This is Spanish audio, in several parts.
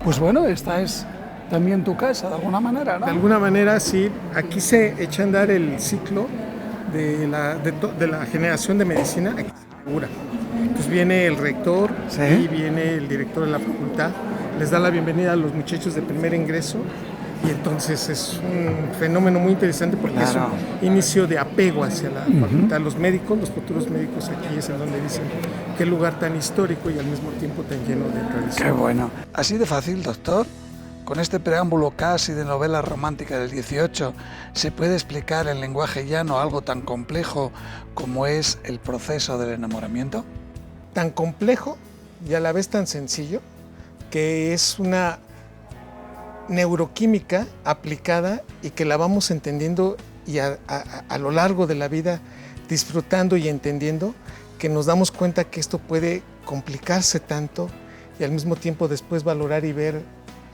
Pues bueno, esta es también tu casa, de alguna manera, ¿no? De alguna manera, sí, aquí se echa a andar el ciclo de la generación de medicina, aquí se inaugura. Entonces viene el rector y Sí. viene el director de la facultad, les da la bienvenida a los muchachos de primer ingreso y entonces es un fenómeno muy interesante porque es un Claro. inicio de apego hacia la facultad. Los médicos, los futuros médicos aquí es en donde dicen qué lugar tan histórico y al mismo tiempo tan lleno de tradición. Qué bueno. Así de fácil, doctor. Con este preámbulo casi de novela romántica del 18, ¿se puede explicar en lenguaje llano algo tan complejo como es el proceso del enamoramiento? Tan complejo y a la vez tan sencillo, que es una neuroquímica aplicada y que la vamos entendiendo y a lo largo de la vida disfrutando y entendiendo, que nos damos cuenta que esto puede complicarse tanto y al mismo tiempo después valorar y ver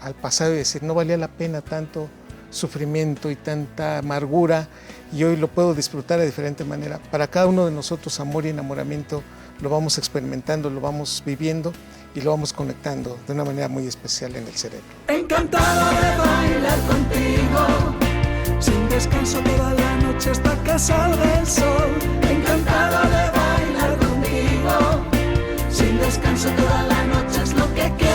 al pasado y decir no valía la pena tanto sufrimiento y tanta amargura y hoy lo puedo disfrutar de diferente manera. Para cada uno de nosotros amor y enamoramiento lo vamos experimentando, lo vamos viviendo y lo vamos conectando de una manera muy especial en el cerebro. Encantado de bailar contigo, sin descanso toda la noche hasta que salga el sol. Encantado de bailar contigo, sin descanso toda la noche es lo que quiero.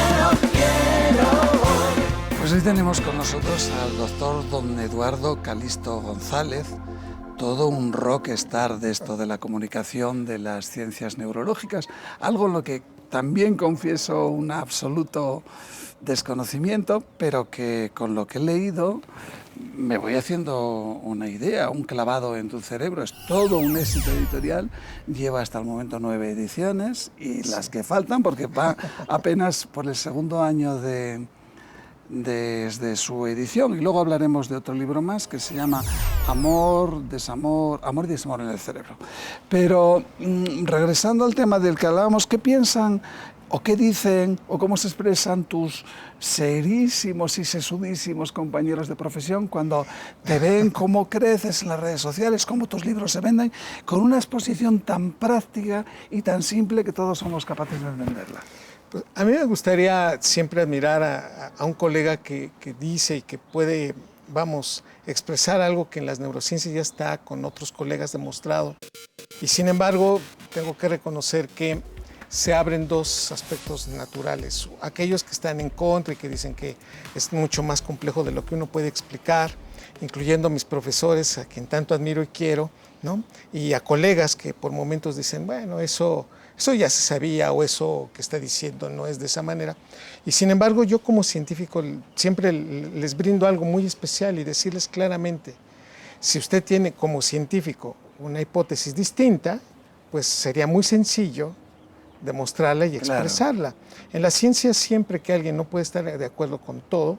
Pues hoy tenemos con nosotros al doctor don Eduardo Calisto González, todo un rockstar de esto de la comunicación, de las ciencias neurológicas, algo en lo que también confieso un absoluto desconocimiento, pero que con lo que he leído me voy haciendo una idea, un clavado en tu cerebro. Es todo un éxito editorial, lleva hasta el momento 9 ediciones y las que faltan, porque va apenas por el segundo año desde su edición, y luego hablaremos de otro libro más que se llama Amor y Desamor en el cerebro. Pero regresando al tema del que hablábamos, ¿qué piensan o qué dicen o cómo se expresan tus serísimos y sesudísimos compañeros de profesión cuando te ven cómo creces en las redes sociales, cómo tus libros se venden con una exposición tan práctica y tan simple que todos somos capaces de entenderla? Pues a mí me gustaría siempre admirar a un colega que dice y que puede, vamos, expresar algo que en las neurociencias ya está con otros colegas demostrado. Y sin embargo, tengo que reconocer que se abren dos aspectos naturales. Aquellos que están en contra y que dicen que es mucho más complejo de lo que uno puede explicar, incluyendo a mis profesores, a quien tanto admiro y quiero, ¿no? Y a colegas que por momentos dicen, bueno, eso ya se sabía o eso que está diciendo no es de esa manera. Y sin embargo, yo como científico siempre les brindo algo muy especial y decirles claramente, si usted tiene como científico una hipótesis distinta, pues sería muy sencillo demostrarla y expresarla. Claro. En la ciencia siempre que alguien no puede estar de acuerdo con todo,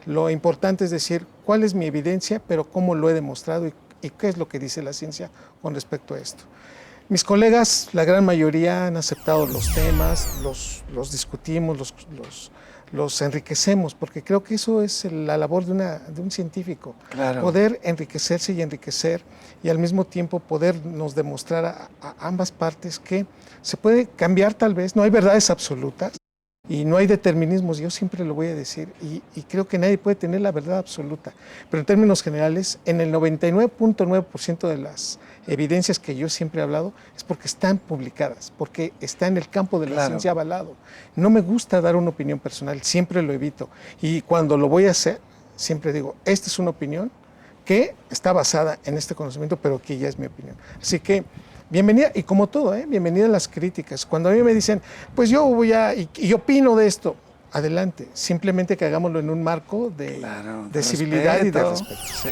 lo importante es decir cuál es mi evidencia, pero cómo lo he demostrado y qué es lo que dice la ciencia con respecto a esto. Mis colegas, la gran mayoría, han aceptado los temas, los discutimos, los enriquecemos, porque creo que eso es la labor de un científico. Claro. Poder enriquecerse y enriquecer y al mismo tiempo podernos demostrar a ambas partes que se puede cambiar tal vez, no hay verdades absolutas y no hay determinismos, yo siempre lo voy a decir, y creo que nadie puede tener la verdad absoluta, pero en términos generales, en el 99.9% de las evidencias que yo siempre he hablado es porque están publicadas, porque está en el campo de la ciencia avalado. No me gusta dar una opinión personal, siempre lo evito, y cuando lo voy a hacer, siempre digo, esta es una opinión que está basada en este conocimiento, pero que ya es mi opinión. Así que bienvenida, y como todo, bienvenida a las críticas. Cuando a mí me dicen, pues yo voy y opino de esto, adelante, simplemente que hagámoslo en un marco de civilidad y de respeto. Sí.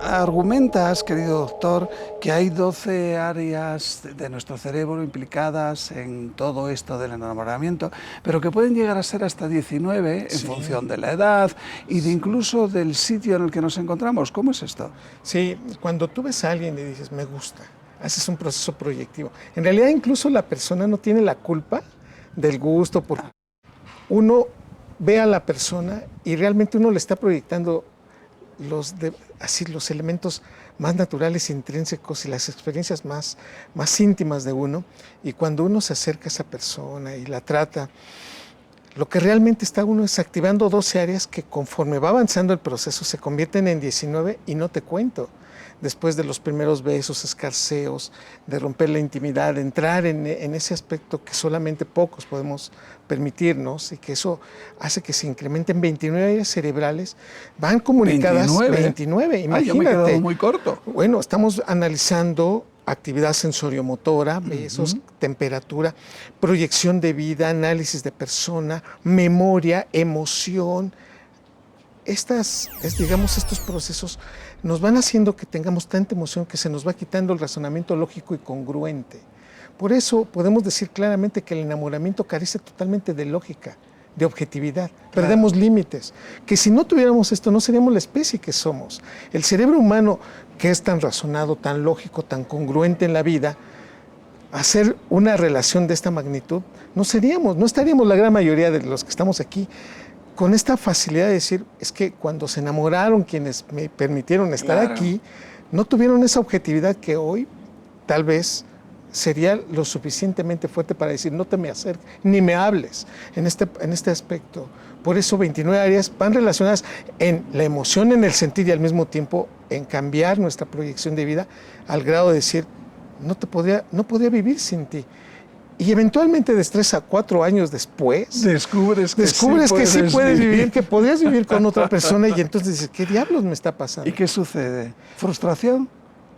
Argumentas, querido doctor, que hay 12 áreas de nuestro cerebro implicadas en todo esto del enamoramiento, pero que pueden llegar a ser hasta 19 en función de la edad y de incluso del sitio en el que nos encontramos. ¿Cómo es esto? Sí, cuando tú ves a alguien y dices, me gusta, haces un proceso proyectivo. En realidad incluso la persona no tiene la culpa del gusto, porque uno ve a la persona y realmente uno le está proyectando los elementos más naturales, intrínsecos y las experiencias más íntimas de uno. Y cuando uno se acerca a esa persona y la trata, Lo que realmente está uno es activando 12 áreas que conforme va avanzando el proceso se convierten en 19 y no te cuento. Después de los primeros besos, escarceos, de romper la intimidad, de entrar en ese aspecto que solamente pocos podemos permitirnos y que eso hace que se incrementen 29 áreas cerebrales, van comunicadas 29, imagínate. Yo me he quedado muy corto. Bueno, estamos analizando actividad sensoriomotora, besos, temperatura, proyección de vida, análisis de persona, memoria, emoción. Estos procesos nos van haciendo que tengamos tanta emoción que se nos va quitando el razonamiento lógico y congruente. Por eso podemos decir claramente que el enamoramiento carece totalmente de lógica, de objetividad. Claro. Perdemos límites. Que si no tuviéramos esto, no seríamos la especie que somos. El cerebro humano, que es tan razonado, tan lógico, tan congruente en la vida, hacer una relación de esta magnitud, no estaríamos la gran mayoría de los que estamos aquí con esta facilidad de decir, es que cuando se enamoraron quienes me permitieron estar aquí, no tuvieron esa objetividad que hoy tal vez sería lo suficientemente fuerte para decir, no te me acerques, ni me hables en este aspecto. Por eso 29 áreas van relacionadas en la emoción, en el sentir y al mismo tiempo en cambiar nuestra proyección de vida al grado de decir, no podría vivir sin ti. Y eventualmente de 3 a 4 años después, descubres que sí puedes vivir, que podrías vivir con otra persona y entonces dices, ¿qué diablos me está pasando? ¿Y qué sucede? ¿Frustración?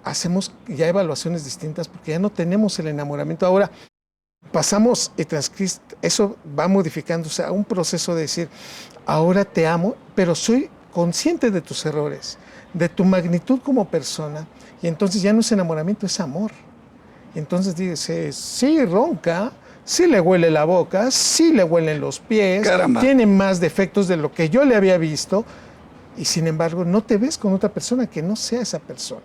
Hacemos ya evaluaciones distintas porque ya no tenemos el enamoramiento. Ahora pasamos y eso va modificándose a un proceso de decir, ahora te amo, pero soy consciente de tus errores, de tu magnitud como persona, y entonces ya no es enamoramiento, es amor. Y entonces dices, sí ronca, sí le huele la boca, sí le huelen los pies, caramba, tiene más defectos de lo que yo le había visto, y sin embargo no te ves con otra persona que no sea esa persona.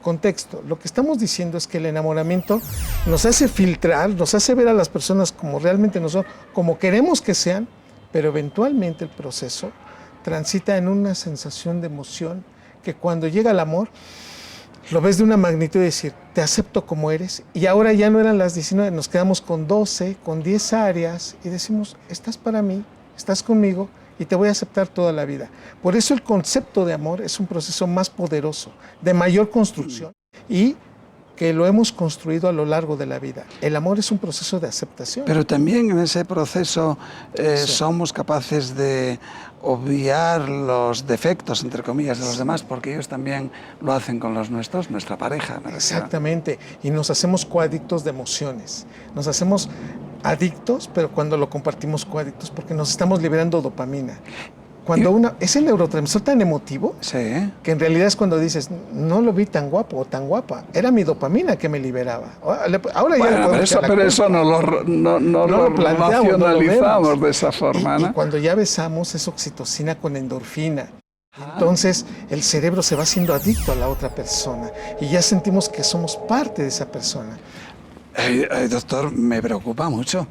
Contexto, lo que estamos diciendo es que el enamoramiento nos hace filtrar, nos hace ver a las personas como realmente no son, como queremos que sean, pero eventualmente el proceso transita en una sensación de emoción que cuando llega el amor, lo ves de una magnitud de decir, te acepto como eres, y ahora ya no eran las 19, nos quedamos con 12, con 10 áreas, y decimos, estás para mí, estás conmigo, y te voy a aceptar toda la vida. Por eso el concepto de amor es un proceso más poderoso, de mayor construcción, y que lo hemos construido a lo largo de la vida. El amor es un proceso de aceptación. Pero también en ese proceso somos capaces de obviar los defectos, entre comillas, de los demás, porque ellos también lo hacen con los nuestros, nuestra pareja. Exactamente, y nos hacemos coadictos de emociones. Nos hacemos adictos, pero cuando lo compartimos coadictos, porque nos estamos liberando dopamina. Cuando es el neurotransmisor tan emotivo, sí, que en realidad es cuando dices, no lo vi tan guapo o tan guapa, era mi dopamina que me liberaba. Ahora bueno, ya pero eso no lo racionalizamos de esa forma, ¿no? Y cuando ya besamos es oxitocina con endorfina. Entonces el cerebro se va haciendo adicto a la otra persona y ya sentimos que somos parte de esa persona. Doctor, me preocupa mucho.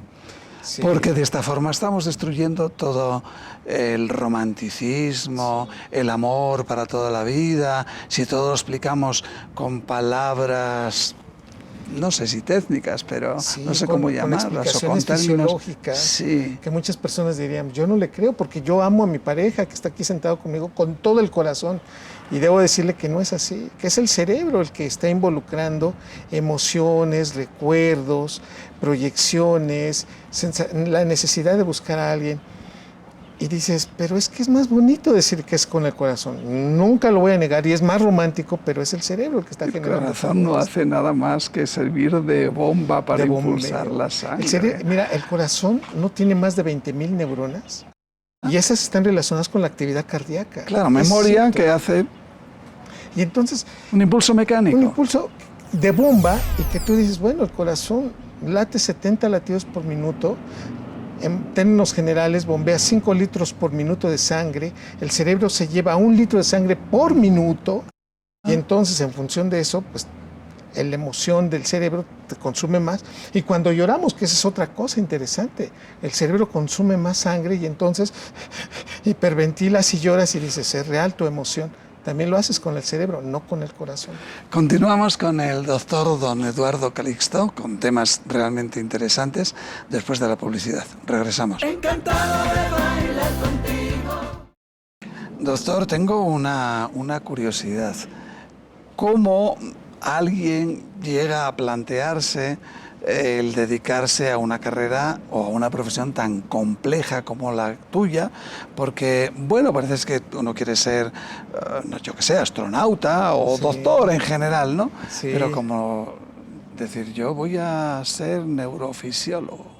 Sí. Porque de esta forma estamos destruyendo todo el romanticismo, el amor para toda la vida. Si todo lo explicamos con palabras, no sé si técnicas, pero sí, no sé cómo llamarlas, o con términos fisiológicas, sí, que muchas personas dirían, yo no le creo porque yo amo a mi pareja que está aquí sentado conmigo con todo el corazón. Y debo decirle que no es así, que es el cerebro el que está involucrando emociones, recuerdos, proyecciones, la necesidad de buscar a alguien. Y dices, pero es que es más bonito decir que es con el corazón. Nunca lo voy a negar y es más romántico, pero es el cerebro el que está generando. El corazón no hace nada más que servir de bomba para impulsar la sangre. Mira, el corazón no tiene más de 20,000 neuronas. Y esas están relacionadas con la actividad cardíaca. Claro, memoria que hace... Y entonces... un impulso mecánico. Un impulso de bomba y que tú dices, bueno, el corazón late 70 latidos por minuto. En términos generales, bombea 5 litros por minuto de sangre. El cerebro se lleva 1 litro de sangre por minuto. Y entonces, en función de eso, pues la emoción del cerebro te consume más. Y cuando lloramos, que esa es otra cosa interesante, el cerebro consume más sangre y entonces hiperventilas y lloras y dices, es real tu emoción. también lo haces con el cerebro, no con el corazón. Continuamos con el doctor don Eduardo Calixto, con temas realmente interesantes, después de la publicidad. Regresamos. Encantado de bailar contigo. Doctor, tengo una curiosidad. ¿Cómo alguien llega a plantearse el dedicarse a una carrera o a una profesión tan compleja como la tuya? Porque, bueno, parece que uno quiere ser, no, yo que sé, astronauta o doctor en general, ¿no? Sí. Pero como decir, yo voy a ser neurofisiólogo.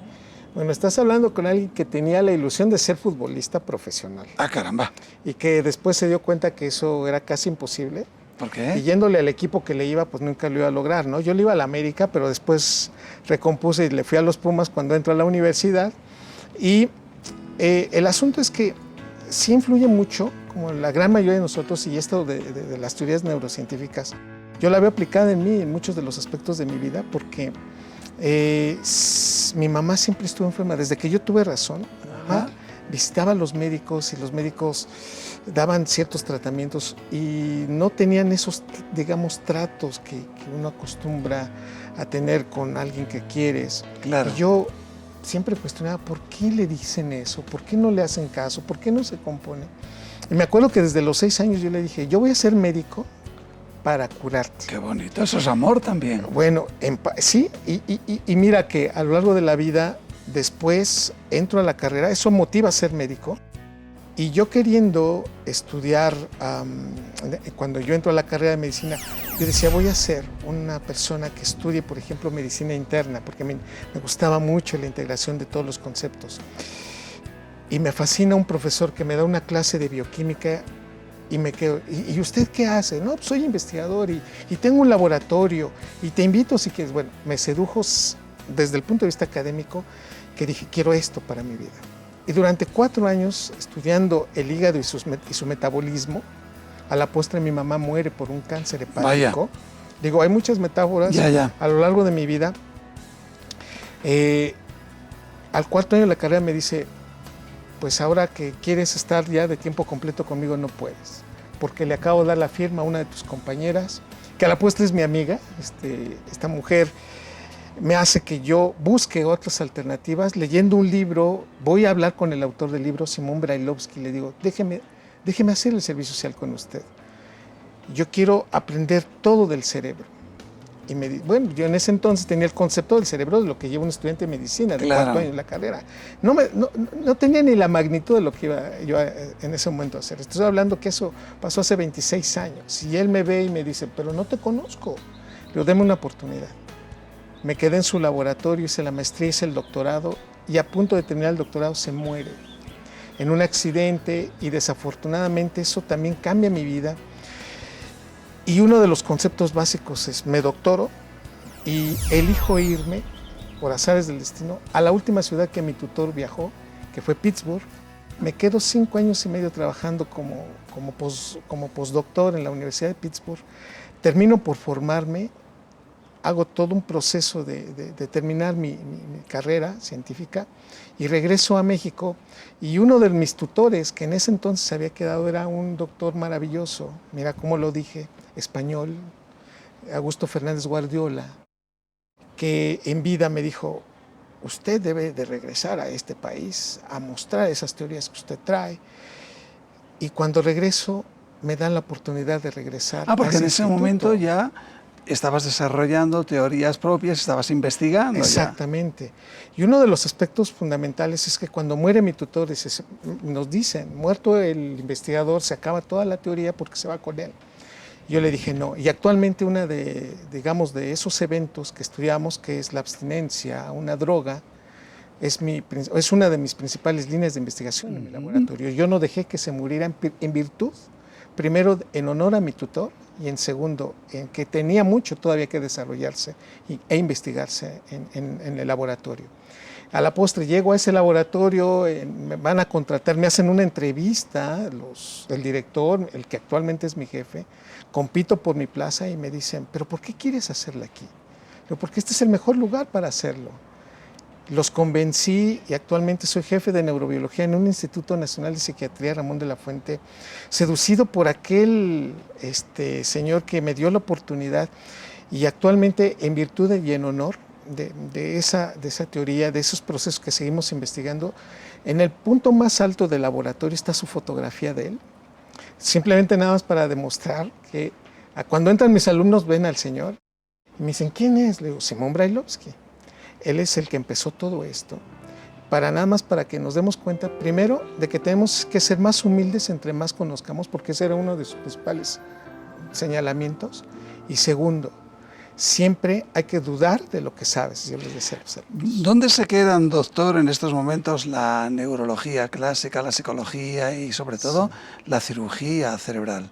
Bueno, estás hablando con alguien que tenía la ilusión de ser futbolista profesional. Ah, caramba. Y que después se dio cuenta que eso era casi imposible. ¿Por qué? Y yéndole al equipo que le iba, pues nunca lo iba a lograr, ¿no? Yo le iba a la América, pero después recompuse y le fui a los Pumas cuando entro a la universidad. Y el asunto es que sí influye mucho, como la gran mayoría de nosotros, y esto de las teorías neurocientíficas, yo la veo aplicada en mí, en muchos de los aspectos de mi vida, porque mi mamá siempre estuvo enferma. Desde que yo tuve razón, mi mamá visitaba a los médicos y los médicos daban ciertos tratamientos y no tenían esos, digamos, tratos que uno acostumbra a tener con alguien que quieres. Claro. Y yo siempre cuestionaba por qué le dicen eso, por qué no le hacen caso, por qué no se compone. Y me acuerdo que desde los 6 años yo le dije, yo voy a ser médico para curarte. Qué bonito, eso es amor también. Bueno, sí, y mira que a lo largo de la vida, después entro a la carrera, eso motiva a ser médico. Y yo queriendo estudiar, cuando yo entro a la carrera de medicina, yo decía, voy a ser una persona que estudie, por ejemplo, medicina interna, porque me gustaba mucho la integración de todos los conceptos. Y me fascina un profesor que me da una clase de bioquímica y me quedo, ¿y usted qué hace? No, pues soy investigador y tengo un laboratorio y te invito si quieres. Bueno, me sedujo desde el punto de vista académico, que dije, quiero esto para mi vida. Y durante 4 años estudiando el hígado y su metabolismo, a la postre mi mamá muere por un cáncer hepático. Vaya. Digo, hay muchas metáforas a lo largo de mi vida. Al 4º año de la carrera me dice, pues ahora que quieres estar ya de tiempo completo conmigo no puedes, porque le acabo de dar la firma a una de tus compañeras, que a la postre es mi amiga, esta mujer me hace que yo busque otras alternativas. Leyendo un libro, voy a hablar con el autor del libro, Simón Brailovsky, le digo, déjeme hacer el servicio social con usted. Yo quiero aprender todo del cerebro. Y bueno, yo en ese entonces tenía el concepto del cerebro de lo que lleva un estudiante de medicina de 4 años en la carrera. No tenía ni la magnitud de lo que iba yo en ese momento a hacer. Estoy hablando que eso pasó hace 26 años. Y él me ve y me dice, pero no te conozco. Le digo, deme una oportunidad. Me quedé en su laboratorio, hice la maestría, hice el doctorado y a punto de terminar el doctorado se muere en un accidente y desafortunadamente eso también cambia mi vida. Y uno de los conceptos básicos es, me doctoro y elijo irme, por azares del destino, a la última ciudad que mi tutor viajó, que fue Pittsburgh. Me quedo 5 años y medio trabajando como postdoctor en la Universidad de Pittsburgh. Termino por formarme, hago todo un proceso de terminar mi carrera científica y regreso a México. Y uno de mis tutores, que en ese entonces había quedado, era un doctor maravilloso, mira cómo lo dije, español, Augusto Fernández Guardiola, que en vida me dijo, usted debe de regresar a este país a mostrar esas teorías que usted trae. Y cuando regreso, me dan la oportunidad de regresar. Porque en ese instituto. momento ya estabas desarrollando teorías propias, estabas investigando. Exactamente. Y uno de los aspectos fundamentales es que cuando muere mi tutor, nos dicen, muerto el investigador, se acaba toda la teoría porque se va con él. Yo le dije no. Y actualmente una de esos eventos que estudiamos, que es la abstinencia a una droga, es una de mis principales líneas de investigación en mi laboratorio. Yo no dejé que se muriera en virtud, primero en honor a mi tutor, y en segundo, en que tenía mucho todavía que desarrollarse e investigarse en el laboratorio. A la postre llego a ese laboratorio, me van a contratar, me hacen una entrevista, el director, el que actualmente es mi jefe, compito por mi plaza y me dicen, ¿pero por qué quieres hacerla aquí? Pero porque este es el mejor lugar para hacerlo. Los convencí y actualmente soy jefe de neurobiología en un Instituto Nacional de Psiquiatría, Ramón de la Fuente, seducido por aquel señor que me dio la oportunidad y actualmente en virtud y en honor de esa teoría, de esos procesos que seguimos investigando, en el punto más alto del laboratorio está su fotografía de él, simplemente nada más para demostrar que cuando entran mis alumnos ven al señor y me dicen, ¿quién es? Le digo, Simón Brailovsky. Él es el que empezó todo esto, nada más para que nos demos cuenta, primero, de que tenemos que ser más humildes entre más conozcamos, porque ese era uno de sus principales señalamientos, y segundo, siempre hay que dudar de lo que sabes, yo les decía a los alumnos. ¿Dónde se quedan, doctor, en estos momentos la neurología clásica, la psicología y sobre todo la cirugía cerebral?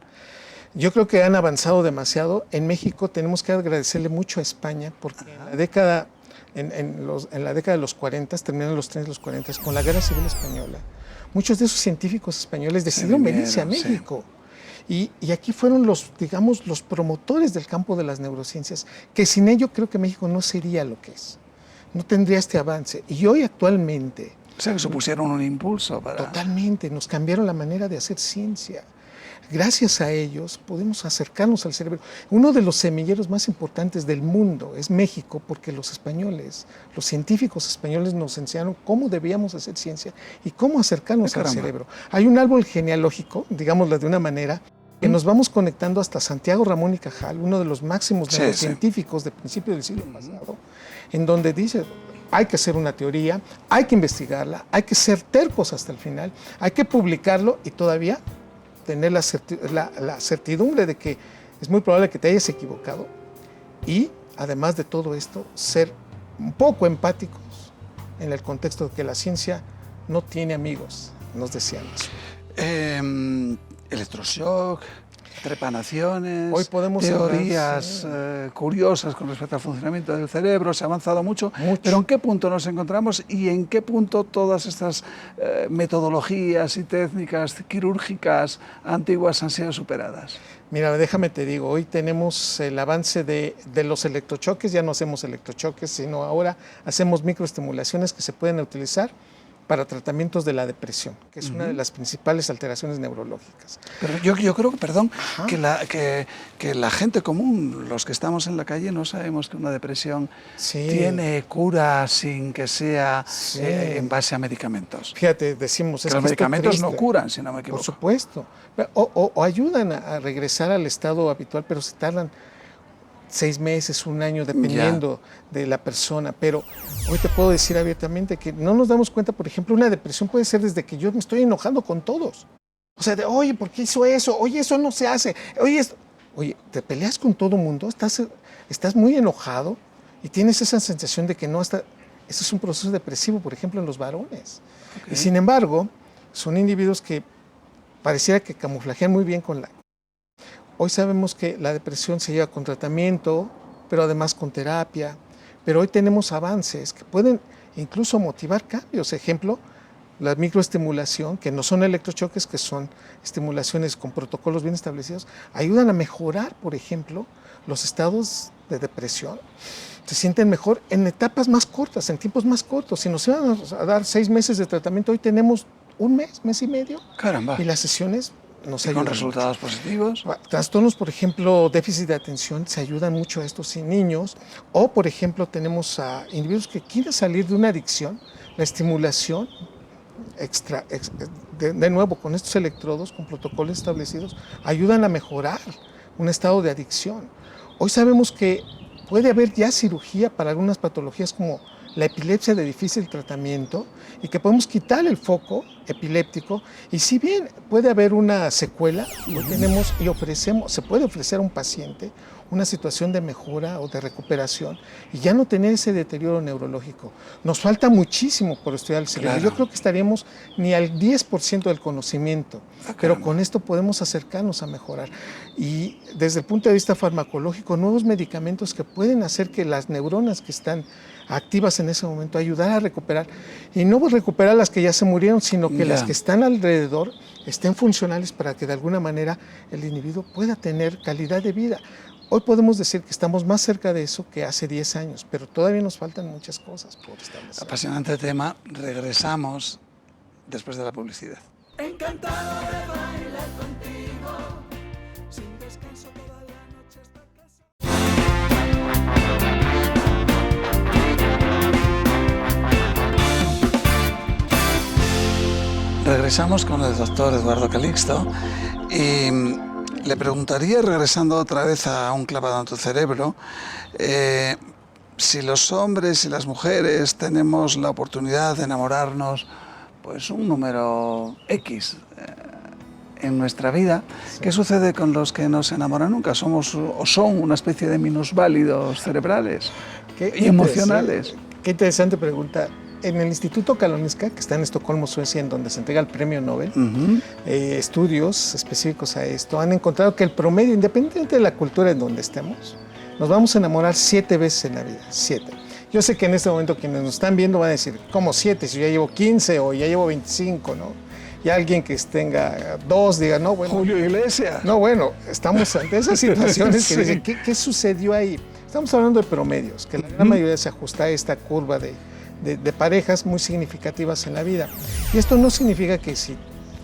Yo creo que han avanzado demasiado. En México tenemos que agradecerle mucho a España, porque en la década de los 40, terminaron los 30 y los 40, con la Guerra Civil Española, muchos de esos científicos españoles decidieron venirse a México. Sí. Y aquí fueron los promotores del campo de las neurociencias, que sin ello creo que México no sería lo que es, no tendría este avance. Y hoy actualmente... O sea, que supusieron un impulso para... Totalmente, nos cambiaron la manera de hacer ciencia. Gracias a ellos podemos acercarnos al cerebro. Uno de los semilleros más importantes del mundo es México, porque los españoles, los científicos españoles nos enseñaron cómo debíamos hacer ciencia y cómo acercarnos al cerebro. Hay un árbol genealógico, digámoslo de una manera, que nos vamos conectando hasta Santiago Ramón y Cajal, uno de los máximos neurocientíficos de principios del siglo pasado, en donde dice, hay que hacer una teoría, hay que investigarla, hay que ser tercos hasta el final, hay que publicarlo y todavía tener la certidumbre de que es muy probable que te hayas equivocado y, además de todo esto, ser un poco empáticos en el contexto de que la ciencia no tiene amigos, nos decían eso. Electroshock, trepanaciones, hoy podemos teorías curiosas con respecto al funcionamiento del cerebro, se ha avanzado mucho, pero ¿en qué punto nos encontramos y en qué punto todas estas metodologías y técnicas quirúrgicas antiguas han sido superadas? Mira, déjame te digo, hoy tenemos el avance de los electrochoques, ya no hacemos electrochoques, sino ahora hacemos microestimulaciones que se pueden utilizar para tratamientos de la depresión, que es una de las principales alteraciones neurológicas. Pero yo creo, perdón, que la gente común, los que estamos en la calle, no sabemos que una depresión tiene cura sin que sea en base a medicamentos. Fíjate, decimos... Que los medicamentos no curan, si no me equivoco. Por supuesto. O ayudan a regresar al estado habitual, pero se tardan 6 meses, 1 año, dependiendo de la persona. Pero hoy te puedo decir abiertamente que no nos damos cuenta, por ejemplo, una depresión puede ser desde que yo me estoy enojando con todos. O sea, oye, ¿por qué hizo eso? Oye, eso no se hace. Oye, te peleas con todo el mundo, estás muy enojado y tienes esa sensación de que no está... Ese es un proceso depresivo, por ejemplo, en los varones. Okay. Y sin embargo, son individuos que pareciera que camuflajean muy bien con la... Hoy sabemos que la depresión se lleva con tratamiento, pero además con terapia. Pero hoy tenemos avances que pueden incluso motivar cambios. Ejemplo, la microestimulación, que no son electrochoques, que son estimulaciones con protocolos bien establecidos, ayudan a mejorar, por ejemplo, los estados de depresión. Se sienten mejor en etapas más cortas, en tiempos más cortos. Si nos iban a dar 6 meses de tratamiento, hoy tenemos 1 mes, mes y medio. Caramba. Y las sesiones nos ayudan. ¿Con resultados positivos? Trastornos, por ejemplo, déficit de atención, se ayudan mucho a estos niños. O, por ejemplo, tenemos a individuos que quieren salir de una adicción. La estimulación de nuevo, con estos electrodos, con protocolos establecidos, ayudan a mejorar un estado de adicción. Hoy sabemos que puede haber ya cirugía para algunas patologías como la epilepsia de difícil tratamiento y que podemos quitar el foco epiléptico y si bien puede haber una secuela, lo tenemos y se puede ofrecer a un paciente una situación de mejora o de recuperación y ya no tener ese deterioro neurológico. Nos falta muchísimo por estudiar el cerebro. Claro. Yo creo que estaríamos ni al 10% del conocimiento, pero con esto podemos acercarnos a mejorar. Y desde el punto de vista farmacológico, nuevos medicamentos que pueden hacer que las neuronas que están activas en ese momento, ayudar a recuperar, y no recuperar las que ya se murieron, sino que las que están alrededor estén funcionales para que de alguna manera el individuo pueda tener calidad de vida. Hoy podemos decir que estamos más cerca de eso que hace 10 años, pero todavía nos faltan muchas cosas por establecer. Apasionante tema. Regresamos después de la publicidad. Encantado de bailar contigo, sin descanso toda la noche hasta casa. Regresamos con el doctor Eduardo Calixto y le preguntaría, regresando otra vez a un clavado en tu cerebro, si los hombres y las mujeres tenemos la oportunidad de enamorarnos, pues un número X en nuestra vida. Sí. ¿Qué sucede con los que no se enamoran nunca? ¿Somos o son una especie de minusválidos cerebrales y emocionales? Qué interesante pregunta. En el Instituto Karolinska, que está en Estocolmo, Suecia, en donde se entrega el premio Nobel, estudios específicos a esto han encontrado que el promedio, independientemente de la cultura en donde estemos, nos vamos a enamorar 7 veces en la vida, 7. Yo sé que en este momento quienes nos están viendo van a decir, ¿cómo 7? Si yo ya llevo 15 o ya llevo 25, ¿no? Y alguien que tenga 2 diga, no, bueno. Julio Iglesias. No, bueno, estamos ante esas situaciones que dicen, ¿qué sucedió ahí? Estamos hablando de promedios, que la gran mayoría se ajusta a esta curva de parejas muy significativas en la vida. Y esto no significa que si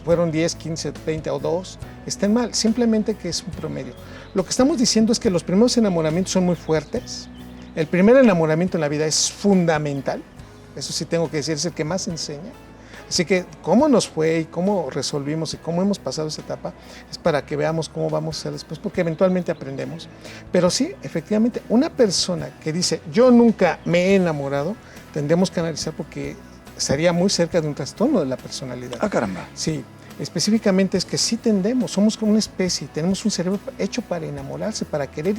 fueron 10, 15, 20 o 2 estén mal, simplemente que es un promedio. Lo que estamos diciendo es que los primeros enamoramientos son muy fuertes. El primer enamoramiento en la vida es fundamental, eso sí tengo que decir, es el que más enseña. Así que cómo nos fue y cómo resolvimos y cómo hemos pasado esa etapa es para que veamos cómo vamos a hacer después, porque eventualmente aprendemos. Pero sí, efectivamente, una persona que dice, yo nunca me he enamorado, tendremos que analizar porque estaría muy cerca de un trastorno de la personalidad. Ah, caramba. Sí. Específicamente es que sí tendemos, somos como una especie, tenemos un cerebro hecho para enamorarse, para querer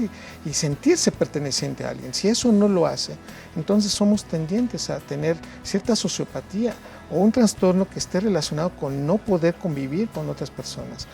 y sentirse perteneciente a alguien. Si eso no lo hace, entonces somos tendientes a tener cierta sociopatía o un trastorno que esté relacionado con no poder convivir con otras personas.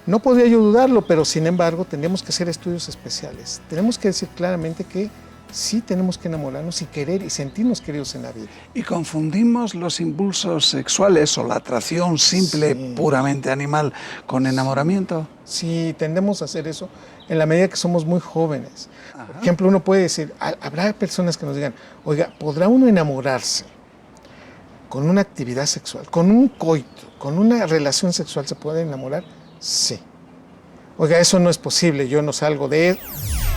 No podría yo dudarlo, pero sin embargo tendríamos que hacer estudios especiales. Tenemos que decir claramente que sí tenemos que enamorarnos y querer y sentirnos queridos en la vida. ¿Y confundimos los impulsos sexuales o la atracción simple, puramente animal, con enamoramiento? Sí, tendemos a hacer eso en la medida que somos muy jóvenes. Ajá. Por ejemplo, uno puede decir, habrá personas que nos digan, oiga, ¿podrá uno enamorarse con una actividad sexual, con un coito, con una relación sexual? ¿Se puede enamorar? Sí. Oiga, eso no es posible, yo no salgo de él.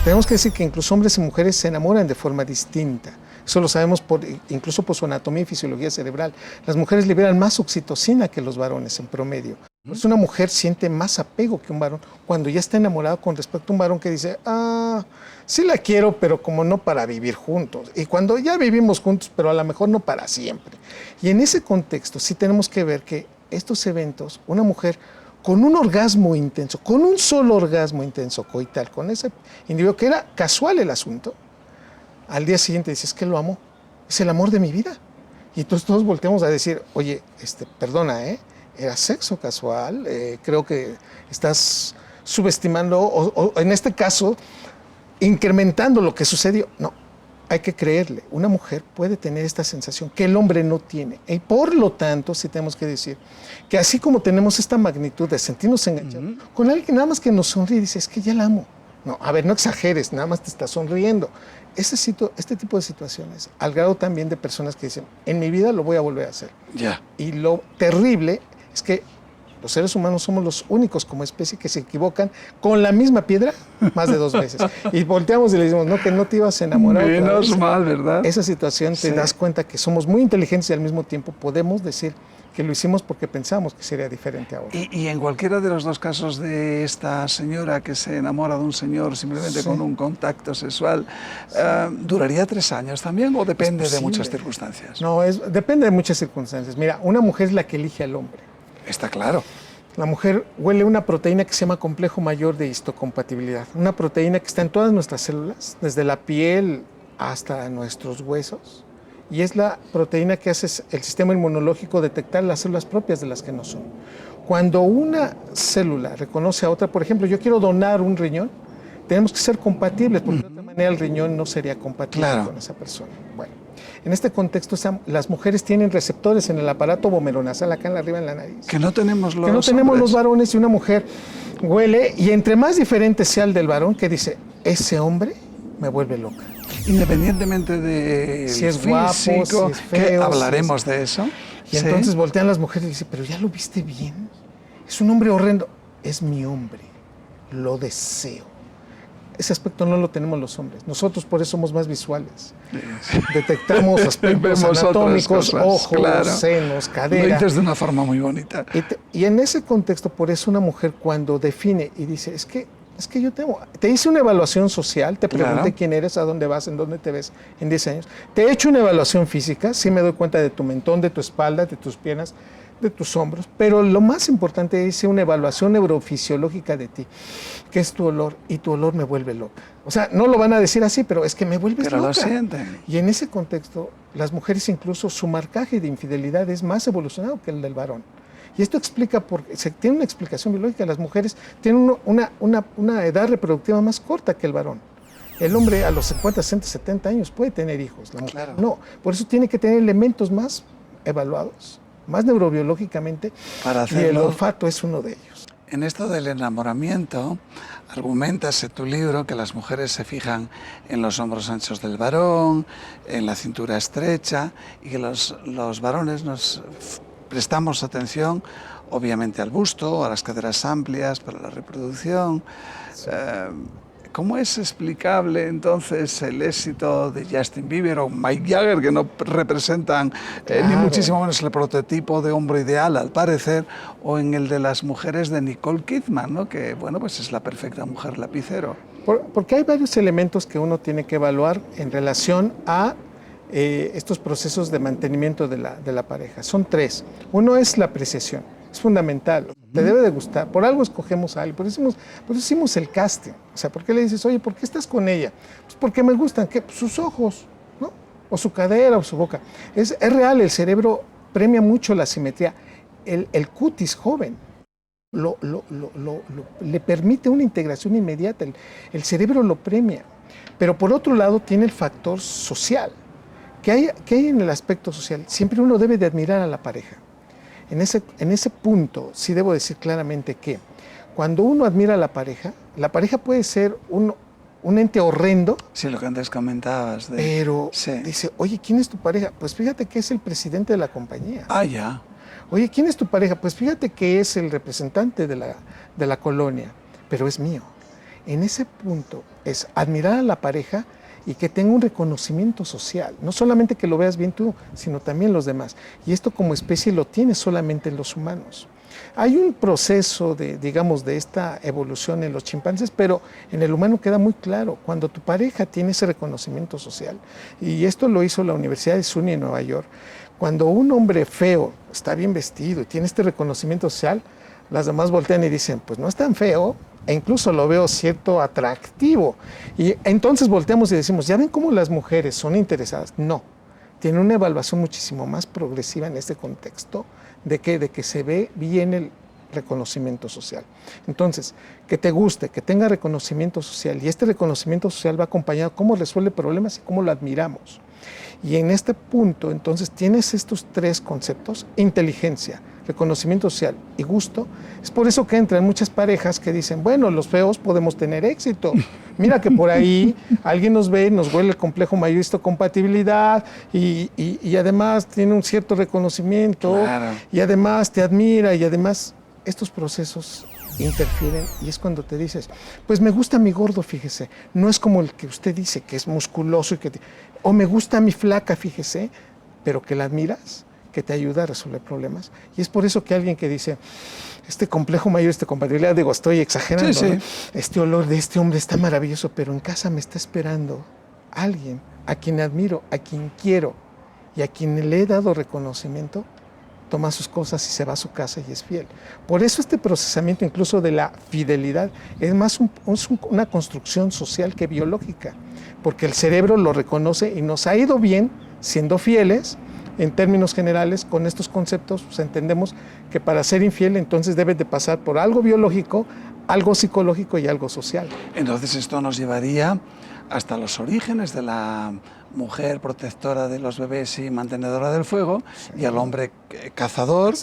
Tenemos que decir que incluso hombres y mujeres se enamoran de forma distinta. Eso lo sabemos incluso por su anatomía y fisiología cerebral. Las mujeres liberan más oxitocina que los varones en promedio. Pues una mujer siente más apego que un varón cuando ya está enamorado con respecto a un varón que dice, sí la quiero, pero como no para vivir juntos. Y cuando ya vivimos juntos, pero a lo mejor no para siempre. Y en ese contexto sí tenemos que ver que estos eventos, una mujer con un orgasmo intenso, con un solo orgasmo intenso coital, con ese individuo que era casual el asunto, al día siguiente dices, que lo amo, es el amor de mi vida. Y entonces todos volteamos a decir, oye, perdona, era sexo casual, creo que estás subestimando o en este caso incrementando lo que sucedió. No, hay que creerle. Una mujer puede tener esta sensación que el hombre no tiene. Y por lo tanto, sí tenemos que decir que así como tenemos esta magnitud de sentirnos enganchados, con alguien que nada más que nos sonríe y dice, es que ya la amo. No, a ver, no exageres, nada más te está sonriendo. Este tipo de situaciones, al grado también de personas que dicen, en mi vida lo voy a volver a hacer. Ya. Y lo terrible es que los seres humanos somos los únicos como especie que se equivocan con la misma piedra más de 2 veces. Y volteamos y le decimos, no, que no te ibas a enamorar. Menos mal, ¿verdad? Esa situación te das cuenta que somos muy inteligentes y al mismo tiempo podemos decir que lo hicimos porque pensamos que sería diferente ahora. Y en cualquiera de los dos casos de esta señora que se enamora de un señor simplemente con un contacto sexual, ¿duraría 3 años también o depende de muchas circunstancias? No, depende de muchas circunstancias. Mira, una mujer es la que elige al hombre. Está claro. La mujer huele una proteína que se llama complejo mayor de histocompatibilidad. Una proteína que está en todas nuestras células, desde la piel hasta nuestros huesos. Y es la proteína que hace el sistema inmunológico detectar las células propias de las que no son. Cuando una célula reconoce a otra, por ejemplo, yo quiero donar un riñón, tenemos que ser compatibles, porque de otra manera el riñón no sería compatible con esa persona. Bueno, en este contexto, las mujeres tienen receptores en el aparato vomeronasal, acá arriba en la nariz. Que no tenemos los los varones, y una mujer huele, y entre más diferente sea el del varón, que dice, ese hombre me vuelve loca. Independientemente de si es guapo, si es feo. Hablaremos de eso. Y entonces voltean las mujeres y dicen, pero ya lo viste bien. Es un hombre horrendo. Es mi hombre. Lo deseo. Ese aspecto no lo tenemos los hombres. Nosotros por eso somos más visuales. Detectamos aspectos anatómicos, ojos, claro, senos, cadera. Lo dices de una forma muy bonita. Y en ese contexto, por eso una mujer cuando define y dice, es que yo te amo. Te hice una evaluación social, te pregunté claro, quién eres, a dónde vas, en dónde te ves en 10 años. Te he hecho una evaluación física, sí me doy cuenta de tu mentón, de tu espalda, de tus piernas, de tus hombros, pero lo más importante es una evaluación neurofisiológica de ti, que es tu olor, y tu olor me vuelve loca. O sea, no lo van a decir así, pero es que me vuelves loca. Pero lo sienten. Y en ese contexto, las mujeres incluso su marcaje de infidelidad es más evolucionado que el del varón. Y esto explica, porque tiene una explicación biológica, las mujeres tienen una edad reproductiva más corta que el varón. El hombre a los 50, 60, 70 años puede tener hijos, la mujer claro, no. Por eso tiene que tener elementos más evaluados, más neurobiológicamente, para hacerlo, y el olfato es uno de ellos. En esto del enamoramiento, argumentas en tu libro que las mujeres se fijan en los hombros anchos del varón, en la cintura estrecha, y que los varones nos prestamos atención, obviamente, al busto, a las caderas amplias para la reproducción. Sí. ¿Cómo es explicable entonces el éxito de Justin Bieber o Mick Jagger, que no representan claro, ni muchísimo menos el prototipo de hombre ideal, al parecer, o en el de las mujeres de Nicole Kidman, ¿no? Que, bueno, pues es la perfecta mujer lapicero? Porque hay varios elementos que uno tiene que evaluar en relación a estos procesos de mantenimiento de la pareja. Son 3. Uno es la apreciación. Es fundamental, te debe de gustar. Por algo escogemos a alguien, por eso hicimos el casting. O sea, ¿por qué le dices, oye, ¿por qué estás con ella? Pues porque me gustan, ¿qué? Pues sus ojos, ¿no? O su cadera, o su boca. Es real, el cerebro premia mucho la simetría. El cutis joven le permite una integración inmediata, el cerebro lo premia. Pero por otro lado tiene el factor social. ¿Qué hay en el aspecto social? Siempre uno debe de admirar a la pareja. En ese punto sí debo decir claramente que cuando uno admira a la pareja puede ser un ente horrendo. Sí, lo que antes comentabas. Pero sí, dice, oye, ¿quién es tu pareja? Pues fíjate que es el presidente de la compañía. Ah, ya. Oye, ¿quién es tu pareja? Pues fíjate que es el representante de la colonia, pero es mío. En ese punto es admirar a la pareja y que tenga un reconocimiento social. No solamente que lo veas bien tú, sino también los demás. Y esto como especie lo tiene solamente en los humanos. Hay un proceso de esta evolución en los chimpancés, pero en el humano queda muy claro. Cuando tu pareja tiene ese reconocimiento social, y esto lo hizo la Universidad de SUNY en Nueva York, cuando un hombre feo está bien vestido y tiene este reconocimiento social, las demás voltean y dicen, pues no es tan feo, e incluso lo veo cierto atractivo. Y entonces volteamos y decimos, ¿ya ven cómo las mujeres son interesadas? No, tienen una evaluación muchísimo más progresiva en este contexto de que se ve bien el reconocimiento social. Entonces, que te guste, que tenga reconocimiento social, y este reconocimiento social va acompañado de cómo resuelve problemas y cómo lo admiramos. Y en este punto, entonces, tienes estos 3 conceptos: inteligencia, reconocimiento social y gusto. Es por eso que entran muchas parejas que dicen, bueno, los feos podemos tener éxito. Mira que por ahí alguien nos ve, nos huele el complejo mayor histocompatibilidad y además tiene un cierto reconocimiento, claro, y además te admira, y además estos procesos interfieren, y es cuando te dices, pues me gusta mi gordo, fíjese, no es como el que usted dice, que es musculoso, o me gusta mi flaca, fíjese, pero que la admiras, que te ayuda a resolver problemas. Y es por eso que alguien que dice, este complejo mayor, esta compatibilidad, digo, estoy exagerando, sí, sí, ¿no? Este olor de este hombre está maravilloso, pero en casa me está esperando alguien a quien admiro, a quien quiero y a quien le he dado reconocimiento, toma sus cosas y se va a su casa y es fiel. Por eso este procesamiento incluso de la fidelidad es más una construcción social que biológica, porque el cerebro lo reconoce y nos ha ido bien siendo fieles. En términos generales, con estos conceptos, pues entendemos que para ser infiel entonces debes de pasar por algo biológico algo psicológico y algo social. Entonces esto nos llevaría hasta los orígenes de la mujer protectora de los bebés y mantenedora del fuego, y al hombre cazador.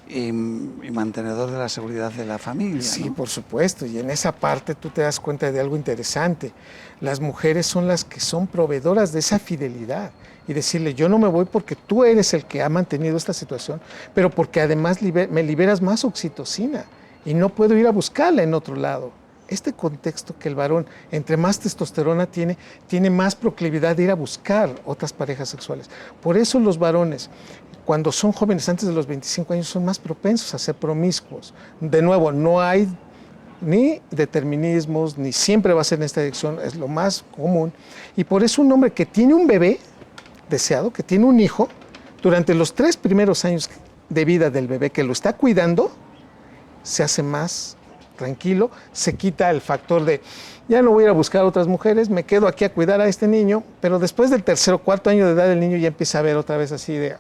Y mantenedor de la seguridad de la familia. Sí, ¿no? por supuesto, y en esa parte tú te das cuenta de algo interesante. Las mujeres son las que son proveedoras de esa fidelidad y decirle, yo no me voy porque tú eres el que ha mantenido esta situación, pero porque además me liberas más oxitocina y no puedo ir a buscarla en otro lado. Este contexto que el varón, entre más testosterona tiene más proclividad de ir a buscar otras parejas sexuales. Por eso los varones, cuando son jóvenes antes de los 25 años, son más propensos a ser promiscuos. De nuevo, no hay ni determinismos, ni siempre va a ser en esta dirección, es lo más común. Y por eso un hombre que tiene un bebé deseado, que tiene un hijo, durante los 3 primeros años de vida del bebé que lo está cuidando, se hace más tranquilo, se quita el factor de ya no voy a ir a buscar a otras mujeres, me quedo aquí a cuidar a este niño, pero después del 3.º o 4.º año de edad el niño ya empieza a ver otra vez así de,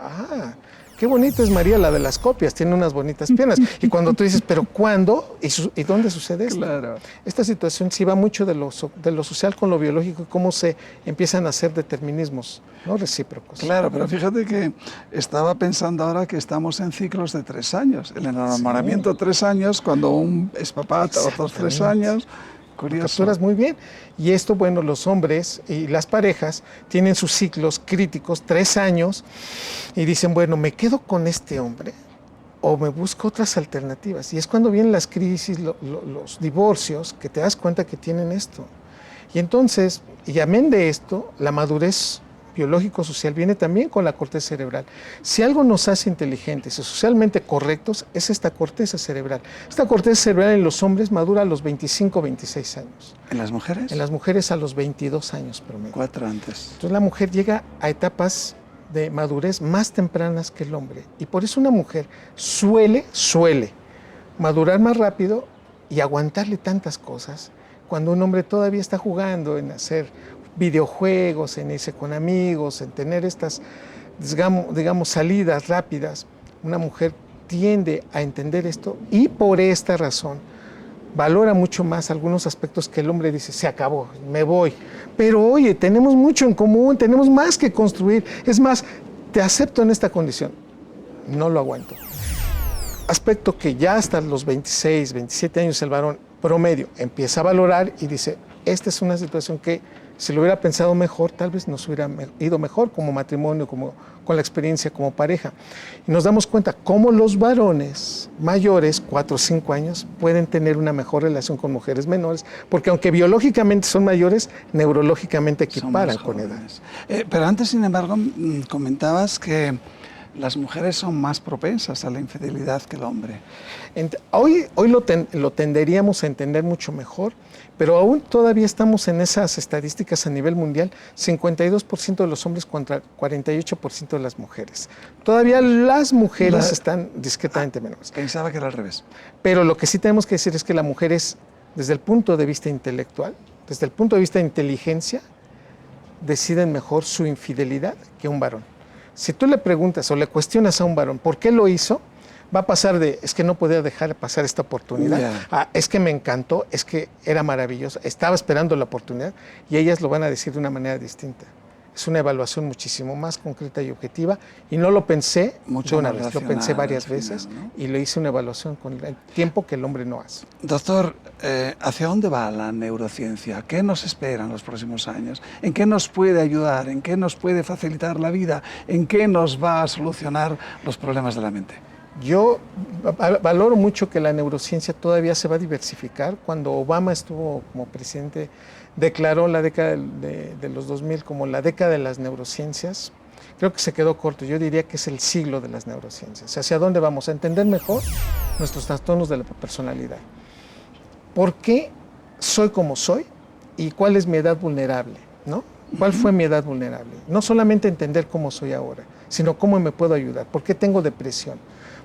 qué bonita es María, la de las copias, tiene unas bonitas piernas. Y cuando tú dices, ¿pero cuándo? ¿Y dónde sucede esto? Claro. Esta situación sí va mucho de lo social con lo biológico y cómo se empiezan a hacer determinismos no recíprocos. Claro, pero fíjate que estaba pensando ahora que estamos en ciclos de 3 años. El enamoramiento 3 años, cuando un es papá, otros 3 años. Curioso. Capturas muy bien. Y esto, bueno, los hombres y las parejas tienen sus ciclos críticos, 3 años, y dicen, bueno, ¿me quedo con este hombre o me busco otras alternativas? Y es cuando vienen las crisis, los divorcios, que te das cuenta que tienen esto. Y entonces, y amén de esto, la madurez biológico-social viene también con la corteza cerebral. Si algo nos hace inteligentes y socialmente correctos, es esta corteza cerebral. Esta corteza cerebral en los hombres madura a los 25, 26 años. ¿En las mujeres? En las mujeres a los 22 años promedio. 4 antes. Entonces la mujer llega a etapas de madurez más tempranas que el hombre. Y por eso una mujer suele madurar más rápido y aguantarle tantas cosas cuando un hombre todavía está jugando en hacer videojuegos, en irse con amigos, en tener estas, digamos, salidas rápidas. Una mujer tiende a entender esto y por esta razón valora mucho más algunos aspectos que el hombre dice, se acabó, me voy. Pero oye, tenemos mucho en común, tenemos más que construir. Es más, te acepto en esta condición. No lo aguanto. Aspecto que ya hasta los 26, 27 años el varón promedio empieza a valorar y dice, esta es una situación que si lo hubiera pensado mejor, tal vez nos hubiera ido mejor como matrimonio, como con la experiencia como pareja. Y nos damos cuenta cómo los varones mayores, 4 o 5 años, pueden tener una mejor relación con mujeres menores, porque aunque biológicamente son mayores, neurológicamente equiparan con edad. Pero antes, sin embargo, comentabas que las mujeres son más propensas a la infidelidad que el hombre. Hoy lo tenderíamos a entender mucho mejor, pero aún todavía estamos en esas estadísticas a nivel mundial, 52% de los hombres contra 48% de las mujeres. Todavía las mujeres están discretamente menores. Pensaba que era al revés. Pero lo que sí tenemos que decir es que la mujer es, desde el punto de vista intelectual, desde el punto de vista de inteligencia, deciden mejor su infidelidad que un varón. Si tú le preguntas o le cuestionas a un varón por qué lo hizo, va a pasar de, es que no podía dejar pasar esta oportunidad, es que me encantó, es que era maravilloso, estaba esperando la oportunidad, y ellas lo van a decir de una manera distinta. Es una evaluación muchísimo más concreta y objetiva, y no lo pensé una vez, lo pensé varias veces, ¿no? Y le hice una evaluación con el tiempo que el hombre no hace. Doctor, ¿hacia dónde va la neurociencia? ¿Qué nos espera en los próximos años? ¿En qué nos puede ayudar? ¿En qué nos puede facilitar la vida? ¿En qué nos va a solucionar los problemas de la mente? Yo valoro mucho que la neurociencia todavía se va a diversificar. Cuando Obama estuvo como presidente, declaró la década de los 2000 como la década de las neurociencias. Creo que se quedó corto. Yo diría que es el siglo de las neurociencias. ¿Hacia dónde vamos? A entender mejor nuestros trastornos de la personalidad. ¿Por qué soy como soy? ¿Y cuál es mi edad vulnerable? ¿No? ¿Cuál fue mi edad vulnerable? No solamente entender cómo soy ahora, sino cómo me puedo ayudar. ¿Por qué tengo depresión?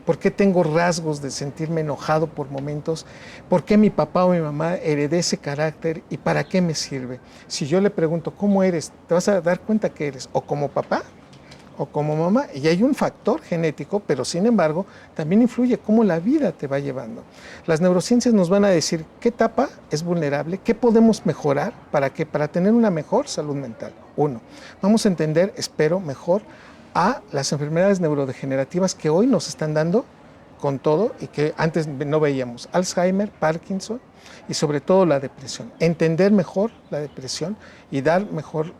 ¿Por qué tengo rasgos de sentirme enojado por momentos? ¿Por qué mi papá o mi mamá heredé ese carácter y para qué me sirve? Si yo le pregunto, ¿cómo eres? Te vas a dar cuenta que eres o como papá o como mamá. Y hay un factor genético, pero sin embargo también influye cómo la vida te va llevando. Las neurociencias nos van a decir qué etapa es vulnerable, qué podemos mejorar para tener una mejor salud mental. Uno, vamos a entender, espero, mejor a las enfermedades neurodegenerativas que hoy nos están dando con todo y que antes no veíamos. Alzheimer, Parkinson y sobre todo la depresión. Entender mejor la depresión y dar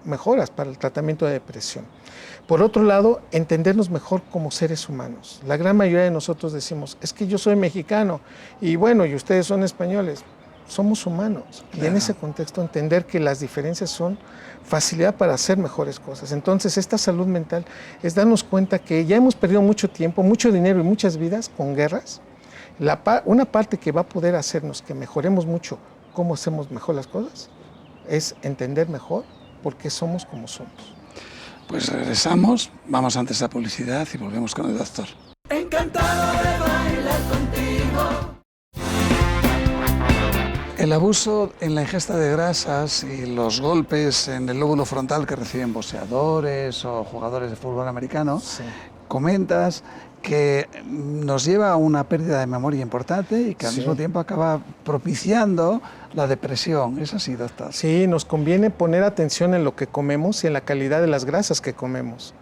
mejoras para el tratamiento de depresión. Por otro lado, entendernos mejor como seres humanos. La gran mayoría de nosotros decimos, es que yo soy mexicano y bueno, y ustedes son españoles. Somos humanos. Claro. Y en ese contexto entender que las diferencias son facilidad para hacer mejores cosas. Entonces, esta salud mental es darnos cuenta que ya hemos perdido mucho tiempo, mucho dinero y muchas vidas con guerras. Una parte que va a poder hacernos que mejoremos mucho cómo hacemos mejor las cosas es entender mejor por qué somos como somos. Pues regresamos, vamos antes a publicidad y volvemos con el doctor. Encantado de bailar contigo. El abuso en la ingesta de grasas y los golpes en el lóbulo frontal que reciben boxeadores o jugadores de fútbol americano, sí. Comentas que nos lleva a una pérdida de memoria importante y que al mismo tiempo acaba propiciando la depresión. ¿Es así, doctor? Sí, nos conviene poner atención en lo que comemos y en la calidad de las grasas que comemos.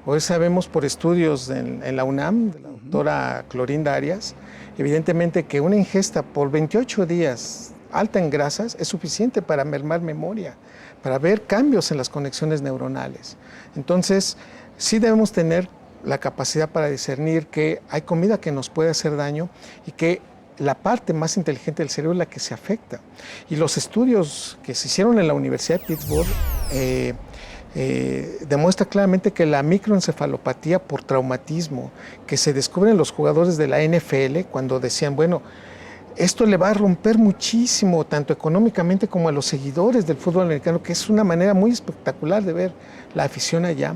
Hoy sabemos por estudios en la UNAM, de la doctora Clorinda Arias, evidentemente que una ingesta por 28 días alta en grasas es suficiente para mermar memoria, para ver cambios en las conexiones neuronales. Entonces, sí debemos tener la capacidad para discernir que hay comida que nos puede hacer daño y que la parte más inteligente del cerebro es la que se afecta. Y los estudios que se hicieron en la Universidad de Pittsburgh demuestra claramente que la microencefalopatía por traumatismo que se descubre en los jugadores de la NFL cuando decían, bueno, esto le va a romper muchísimo, tanto económicamente como a los seguidores del fútbol americano, que es una manera muy espectacular de ver la afición allá,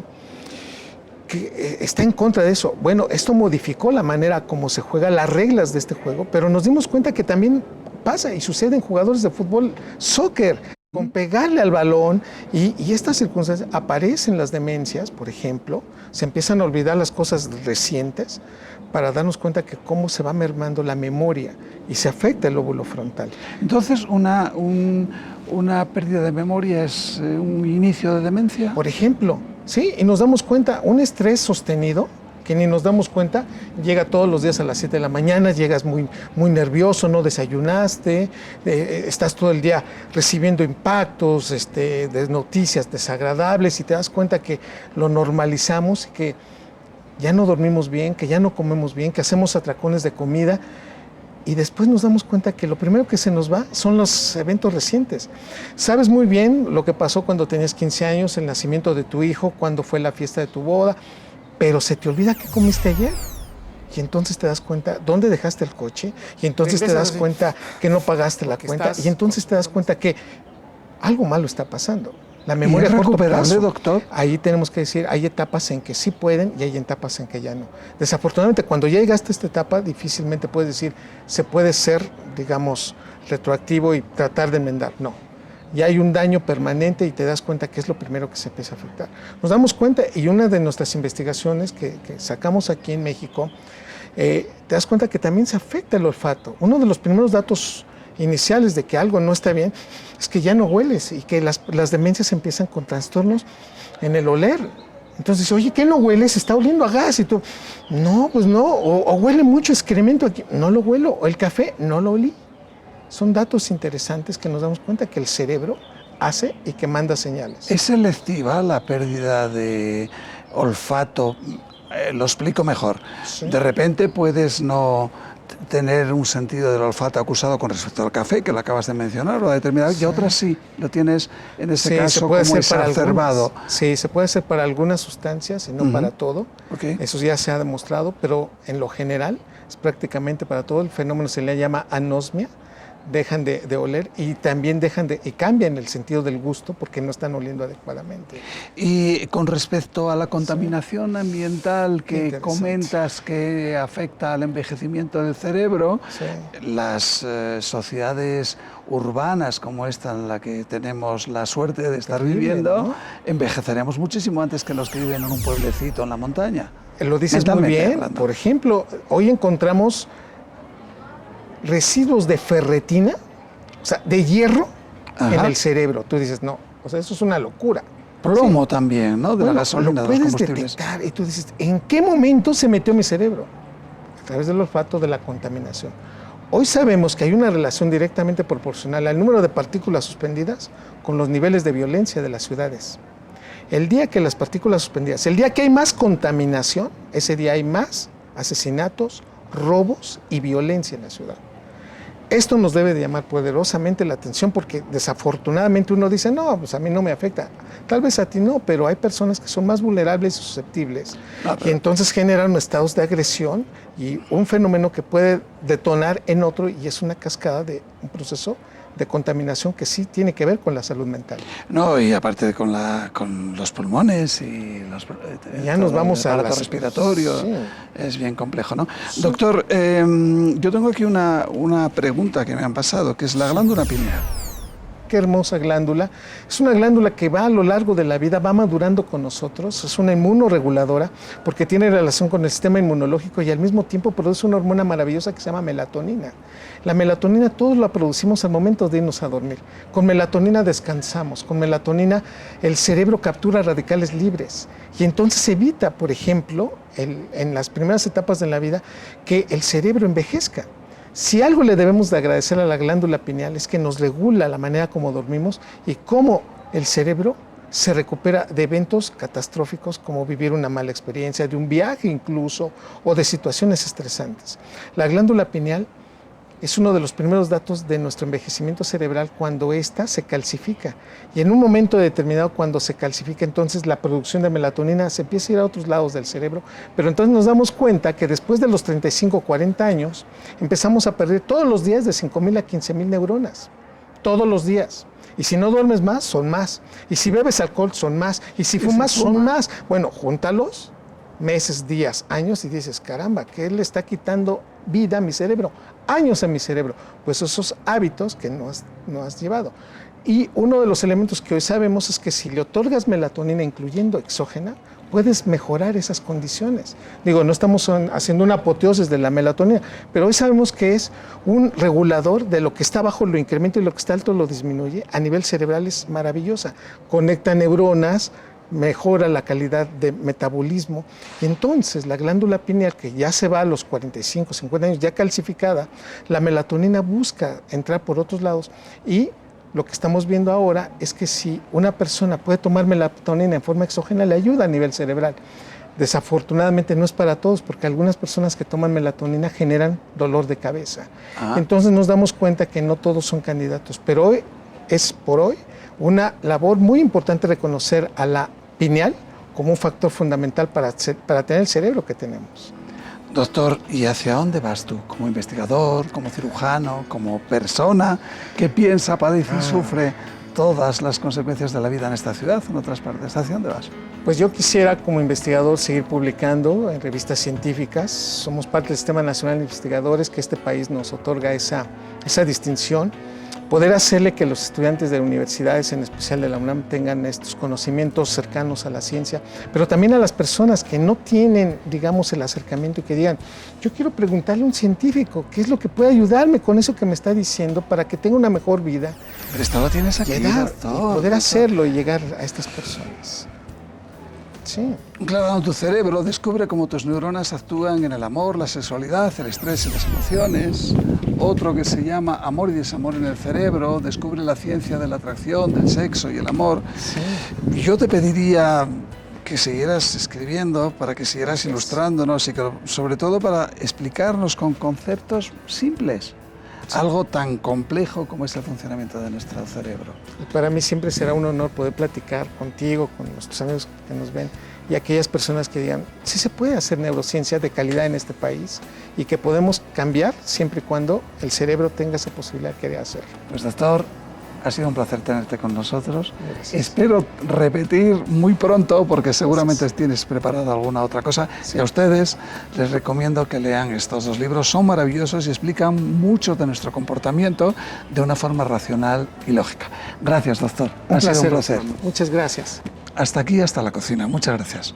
que está en contra de eso. Bueno, esto modificó la manera como se juega, las reglas de este juego, pero nos dimos cuenta que también pasa y sucede en jugadores de fútbol, soccer, con pegarle al balón y estas circunstancias aparecen las demencias, por ejemplo, se empiezan a olvidar las cosas recientes para darnos cuenta que cómo se va mermando la memoria y se afecta el lóbulo frontal. Entonces, ¿una pérdida de memoria es un inicio de demencia? Por ejemplo, sí, y nos damos cuenta, un estrés sostenido, que ni nos damos cuenta, llega todos los días a las 7 de la mañana, llegas muy nervioso, no desayunaste, estás todo el día recibiendo impactos, de noticias desagradables y te das cuenta que lo normalizamos y que ya no dormimos bien, que ya no comemos bien, que hacemos atracones de comida y después nos damos cuenta que lo primero que se nos va son los eventos recientes. Sabes muy bien lo que pasó cuando tenías 15 años, el nacimiento de tu hijo, cuándo fue la fiesta de tu boda, pero se te olvida qué comiste ayer. Y entonces te das cuenta dónde dejaste el coche, y entonces te das cuenta que no pagaste la cuenta, y entonces te das cuenta que algo malo está pasando. La memoria ¿Y es recuperable, doctor? Ahí tenemos que decir, hay etapas en que sí pueden y hay etapas en que ya no. Desafortunadamente, cuando ya llegaste a esta etapa, difícilmente puedes decir, se puede ser, digamos, retroactivo y tratar de enmendar. No. Ya hay un daño permanente y te das cuenta que es lo primero que se empieza a afectar. Nos damos cuenta, y una de nuestras investigaciones que sacamos aquí en México, te das cuenta que también se afecta el olfato. Uno de los primeros datos iniciales de que algo no está bien es que ya no hueles y que las demencias empiezan con trastornos en el oler. Entonces, oye, ¿qué no hueles? Está oliendo a gas. Y tú, no, pues no. O huele mucho excremento aquí. No lo huelo. O el café, no lo olí. Son datos interesantes que nos damos cuenta que el cerebro hace y que manda señales. ¿Es selectiva la pérdida de olfato? Lo explico mejor. Sí. De repente puedes no tener un sentido del olfato acusado con respecto al café, que lo acabas de mencionar, o a determinado, y otras sí lo tienes, en este caso, como exacerbado. Sí, se puede hacer para algunas sustancias y no para todo. Okay. Eso ya se ha demostrado, pero en lo general es prácticamente para todo. El fenómeno se le llama anosmia, dejan de oler y también y cambian el sentido del gusto porque no están oliendo adecuadamente. Y con respecto a la contaminación ambiental que comentas que afecta al envejecimiento del cerebro, las sociedades urbanas como esta en la que tenemos la suerte de estar viviendo, ¿no? Envejeceremos muchísimo antes que los que viven en un pueblecito en la montaña. Lo dices muy bien. Hablando. Por ejemplo, hoy encontramos residuos de ferretina, o sea, de hierro, en el cerebro. Tú dices, no, o sea, eso es una locura. Plomo también, ¿no? De la gasolina, lo de los puedes combustibles. detectar y tú dices, ¿en qué momento se metió mi cerebro? A través del olfato, de la contaminación. Hoy sabemos que hay una relación directamente proporcional al número de partículas suspendidas con los niveles de violencia de las ciudades. El día que las partículas suspendidas, el día que hay más contaminación, ese día hay más asesinatos, robos y violencia en la ciudad. Esto nos debe de llamar poderosamente la atención porque desafortunadamente uno dice, no, pues a mí no me afecta. Tal vez a ti no, pero hay personas que son más vulnerables y susceptibles y entonces generan estados de agresión y un fenómeno que puede detonar en otro y es una cascada de un proceso de contaminación que sí tiene que ver con la salud mental. No, y aparte con los pulmones y los ya nos vamos al aparato respiratorio, sí. Es bien complejo, ¿no? Sí. Doctor, yo tengo aquí una pregunta que me han pasado, que es la glándula pineal. Qué hermosa glándula. Es una glándula que va a lo largo de la vida, va madurando con nosotros, es una inmunorreguladora porque tiene relación con el sistema inmunológico y al mismo tiempo produce una hormona maravillosa que se llama melatonina. La melatonina todos la producimos al momento de irnos a dormir. Con melatonina descansamos, con melatonina el cerebro captura radicales libres y entonces evita, por ejemplo, en las primeras etapas de la vida, que el cerebro envejezca. Si algo le debemos de agradecer a la glándula pineal es que nos regula la manera como dormimos y cómo el cerebro se recupera de eventos catastróficos como vivir una mala experiencia, de un viaje incluso, o de situaciones estresantes. La glándula pineal es uno de los primeros datos de nuestro envejecimiento cerebral cuando ésta se calcifica. Y en un momento determinado, cuando se calcifica, entonces la producción de melatonina se empieza a ir a otros lados del cerebro, pero entonces nos damos cuenta que después de los 35 o 40 años, empezamos a perder todos los días de 5,000 a 15,000 neuronas. Todos los días. Y si no duermes más, son más. Y si bebes alcohol, son más. Y si fumas, son más. Bueno, júntalos, meses, días, años, y dices, caramba, ¿qué le está quitando vida a mi cerebro? Años a mi cerebro. Pues esos hábitos que no has llevado. Y uno de los elementos que hoy sabemos es que si le otorgas melatonina, incluyendo exógena, puedes mejorar esas condiciones. Digo, no estamos haciendo una apoteosis de la melatonina, pero hoy sabemos que es un regulador de lo que está bajo, lo incrementa y lo que está alto lo disminuye. A nivel cerebral es maravillosa. Conecta neuronas, mejora la calidad de metabolismo y entonces la glándula pineal, que ya se va a los 45, 50 años, ya calcificada, la melatonina busca entrar por otros lados y lo que estamos viendo ahora es que si una persona puede tomar melatonina en forma exógena, le ayuda a nivel cerebral. Desafortunadamente no es para todos porque algunas personas que toman melatonina generan dolor de cabeza. Entonces nos damos cuenta que no todos son candidatos, pero hoy es por hoy una labor muy importante reconocer a la pineal como un factor fundamental para tener el cerebro que tenemos. Doctor, ¿y hacia dónde vas tú? Como investigador, como cirujano, como persona que piensa, padece y sufre todas las consecuencias de la vida en esta ciudad, en otras partes. ¿Hacia dónde vas? Pues yo quisiera como investigador seguir publicando en revistas científicas. Somos parte del Sistema Nacional de Investigadores, que este país nos otorga esa distinción. Poder hacerle que los estudiantes de universidades, en especial de la UNAM, tengan estos conocimientos cercanos a la ciencia, pero también a las personas que no tienen, digamos, el acercamiento y que digan, yo quiero preguntarle a un científico qué es lo que puede ayudarme con eso que me está diciendo para que tenga una mejor vida. Pero esto lo tienes aquí, doctor. Poder hacerlo y llegar a estas personas. Sí. Claro, tu cerebro descubre cómo tus neuronas actúan en el amor, la sexualidad, el estrés y las emociones. Otro que se llama Amor y desamor en el cerebro, descubre la ciencia de la atracción, del sexo y el amor. Sí. Yo te pediría que siguieras escribiendo, para que siguieras ilustrándonos y que, sobre todo para explicarnos con conceptos simples algo tan complejo como es el funcionamiento de nuestro cerebro. Y para mí siempre será un honor poder platicar contigo, con nuestros amigos que nos ven y aquellas personas que digan, sí se puede hacer neurociencia de calidad en este país y que podemos cambiar siempre y cuando el cerebro tenga esa posibilidad de querer hacerlo. Pues doctor, ha sido un placer tenerte con nosotros. Gracias. Espero repetir muy pronto porque seguramente tienes preparada alguna otra cosa. Sí. Y a ustedes les recomiendo que lean estos 2 libros. Son maravillosos y explican mucho de nuestro comportamiento de una forma racional y lógica. Gracias, doctor. Ha sido un placer. Muchas gracias. Hasta aquí, hasta la cocina. Muchas gracias.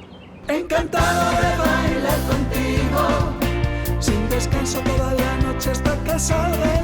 Encantado de bailar contigo, sin descanso toda la noche hasta que salga